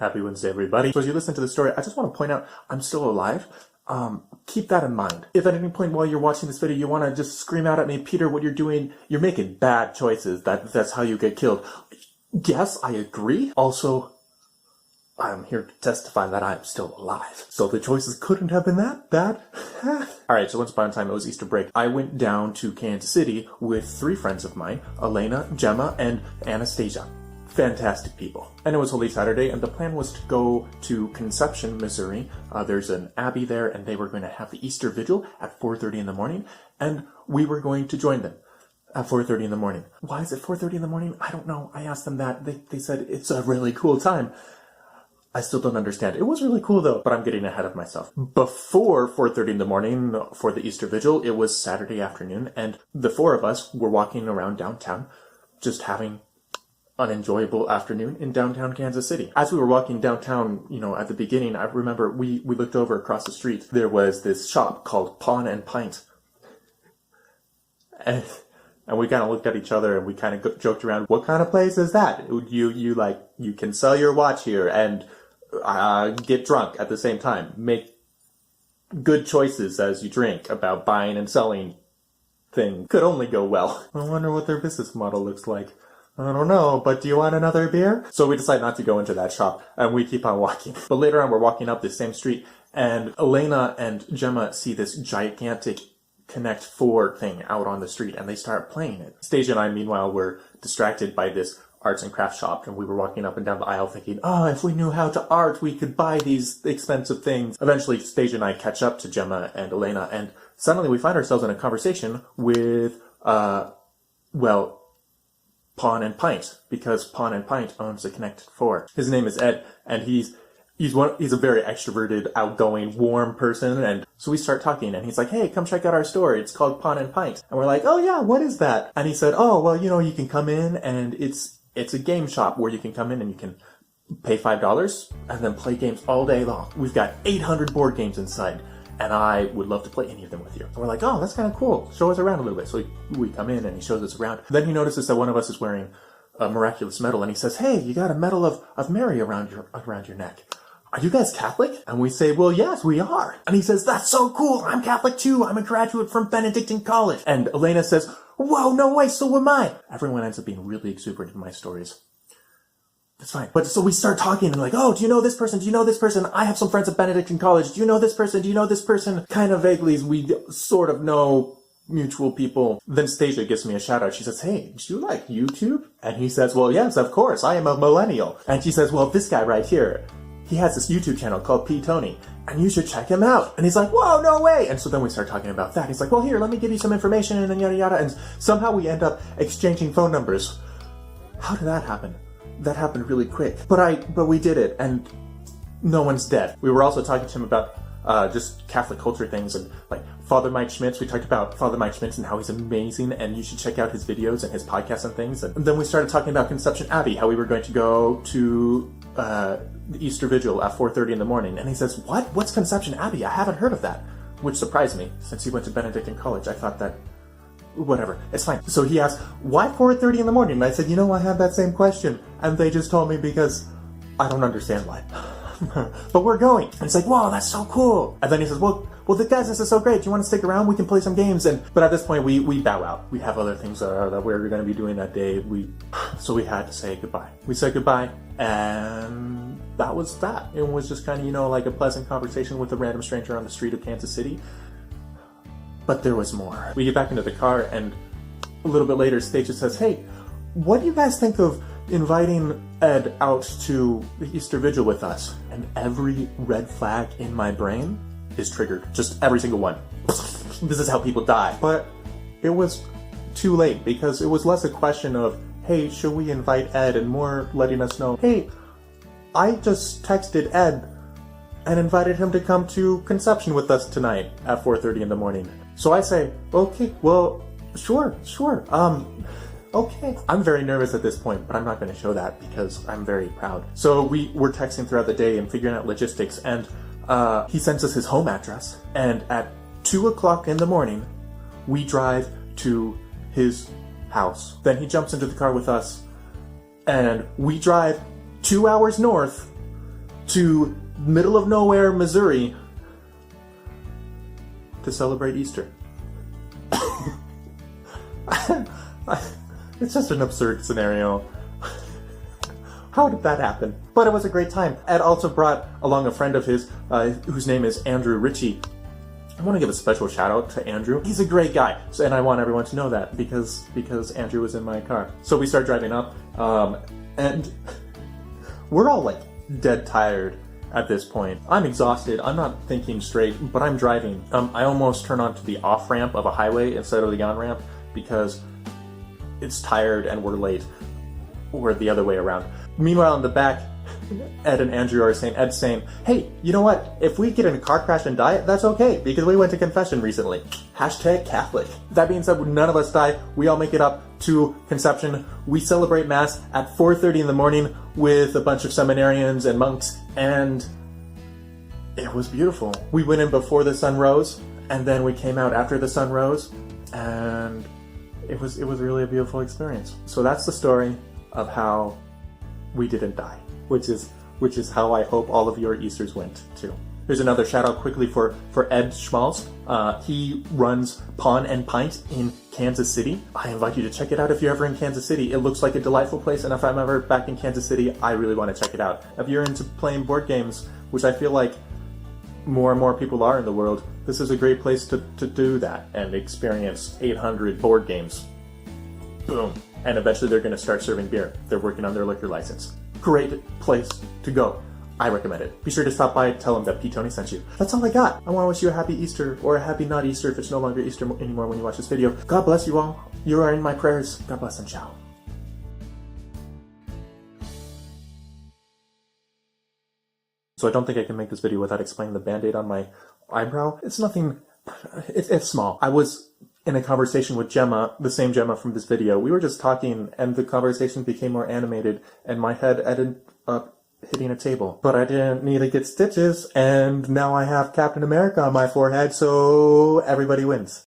Happy Wednesday, everybody. So as you listen to the story, I just want to point out I'm still alive. Keep that in mind. If at any point while you're watching this video you want to just scream out at me, Peter, what you're doing, you're making bad choices. That's how you get killed. Yes, I agree. Also, I'm here to testify that I'm still alive. So the choices couldn't have been that bad. Alright, so once upon a time it was Easter break. I went down to Kansas City with 3 friends of mine, Elena, Gemma, and Anastasia. Fantastic people. And it was Holy Saturday, and the plan was to go to Conception, Missouri. There's an abbey there, and they were going to have the Easter Vigil at 4:30 in the morning, and we were going to join them at 4:30 in the morning. Why is it 4:30 in the morning? I don't know. I asked them that. They said it's a really cool time. I still don't understand. It was really cool though, but I'm getting ahead of myself. Before 4:30 in the morning for the Easter Vigil, it was Saturday afternoon, and the 4 of us were walking around downtown, just having an enjoyable afternoon in downtown Kansas City. As we were walking downtown, at the beginning, I remember we looked over across the street. There was this shop called Pawn and Pint. And we kind of looked at each other and we kind of joked around, what kind of place is that? You can sell your watch here and get drunk at the same time. Make good choices as you drink about buying and selling things. Could only go well. I wonder what their business model looks like. I don't know, but do you want another beer? So we decide not to go into that shop, and we keep on walking. But later on, we're walking up this same street, and Elena and Gemma see this gigantic Connect 4 thing out on the street, and they start playing it. Stasia and I, meanwhile, were distracted by this arts and crafts shop, and we were walking up and down the aisle thinking, if we knew how to art, we could buy these expensive things. Eventually, Stasia and I catch up to Gemma and Elena, and suddenly we find ourselves in a conversation with, Pawn and Pint, because Pawn and Pint owns the Connect 4. His name is Ed, and he's a very extroverted, outgoing, warm person, and so we start talking, and he's like, hey, come check out our store, it's called Pawn and Pint. And we're like, oh yeah, what is that? And he said, you can come in, and it's a game shop where you can come in and you can pay $5, and then play games all day long. We've got 800 board games inside, and I would love to play any of them with you. And we're like, oh, that's kind of cool. Show us around a little bit. So we come in and he shows us around. Then he notices that one of us is wearing a miraculous medal, and he says, hey, you got a medal of Mary around your neck. Are you guys Catholic? And we say, well, yes, we are. And he says, that's so cool. I'm Catholic too. I'm a graduate from Benedictine College. And Elena says, whoa, no way, so am I. Everyone ends up being really exuberant in my stories. It's fine. But so we start talking and like, oh, do you know this person? Do you know this person? I have some friends at Benedictine College. Do you know this person? Do you know this person? Kind of vaguely, we sort of know mutual people. Then Stasia gives me a shout out. She says, hey, do you like YouTube? And he says, well, yes, of course. I am a millennial. And she says, well, this guy right here, he has this YouTube channel called Ptony, and you should check him out. And he's like, whoa, no way. And so then we start talking about that. He's like, well, here, let me give you some information, and then yada yada. And somehow we end up exchanging phone numbers. How did that happen? That happened really quick. But we did it, and no one's dead. We were also talking to him about just Catholic culture things, and like Father Mike Schmitz. We talked about Father Mike Schmitz and how he's amazing, and you should check out his videos and his podcasts and things. And then we started talking about Conception Abbey, how we were going to go to the Easter Vigil at 4:30 in the morning. And he says, what? What's Conception Abbey? I haven't heard of that. Which surprised me, since he went to Benedictine College. I thought that, whatever, it's fine. So he asked, why 4:30 in the morning? And I said, I had that same question. And they just told me because I don't understand why. But we're going. And it's like, wow, that's so cool. And then he says, well, guys, this is so great. Do you want to stick around? We can play some games. But at this point, we bow out. We have other things that we're going to be doing that day. So we had to say goodbye. We said goodbye, and that was that. It was just kind of, like a pleasant conversation with a random stranger on the street of Kansas City. But there was more. We get back into the car, and a little bit later, Stasia says, hey, what do you guys think of inviting Ed out to the Easter Vigil with us? And every red flag in my brain is triggered. Just every single one. This is how people die. But it was too late, because it was less a question of, hey, should we invite Ed, and more letting us know, hey, I just texted Ed and invited him to come to Conception with us tonight at 4:30 in the morning. So I say, okay, well, sure. Okay. I'm very nervous at this point, but I'm not going to show that because I'm very proud. So we were texting throughout the day and figuring out logistics, and he sends us his home address, and at 2 o'clock in the morning, we drive to his house. Then he jumps into the car with us, and we drive 2 hours north to middle of nowhere, Missouri, to celebrate Easter. It's just an absurd scenario. How did that happen? But it was a great time. Ed also brought along a friend of his, whose name is Andrew Ritchie. I want to give a special shout out to Andrew. He's a great guy, and I want everyone to know that because Andrew was in my car. So we start driving up, and we're all like dead tired at this point. I'm exhausted. I'm not thinking straight, but I'm driving. I almost turn onto the off ramp of a highway instead of the on ramp because it's tired and we're late. Or the other way around. Meanwhile, in the back, Ed and Andrew are saying, Ed's saying, hey, you know what? If we get in a car crash and die, that's okay, because we went to confession recently. Hashtag Catholic. That being said, none of us die. We all make it up to conception. We celebrate Mass at 4:30 in the morning with a bunch of seminarians and monks, and it was beautiful. We went in before the sun rose, and then we came out after the sun rose, and it was really a beautiful experience. So that's the story of how we didn't die, which is how I hope all of your Easters went too. There's another shout out quickly for Ed Schmaltz. He runs Pawn and Pint in Kansas City. I invite you to check it out if you're ever in Kansas City. It looks like a delightful place, and if I'm ever back in Kansas City, I really want to check it out. If you're into playing board games, which I feel like more and more people are in the world, this is a great place to do that and experience 800 board games. Boom. And eventually they're going to start serving beer. They're working on their liquor license. Great place to go. I recommend it. Be sure to stop by and tell them that Ptony sent you. That's all I got. I want to wish you a happy Easter, or a happy not Easter if it's no longer Easter anymore when you watch this video. God bless you all. You are in my prayers. God bless and ciao. So I don't think I can make this video without explaining the band-aid on my eyebrow. It's nothing, it's small. I was in a conversation with Gemma, the same Gemma from this video. We were just talking and the conversation became more animated and my head ended up hitting a table. But I didn't need to get stitches and now I have Captain America on my forehead, so everybody wins.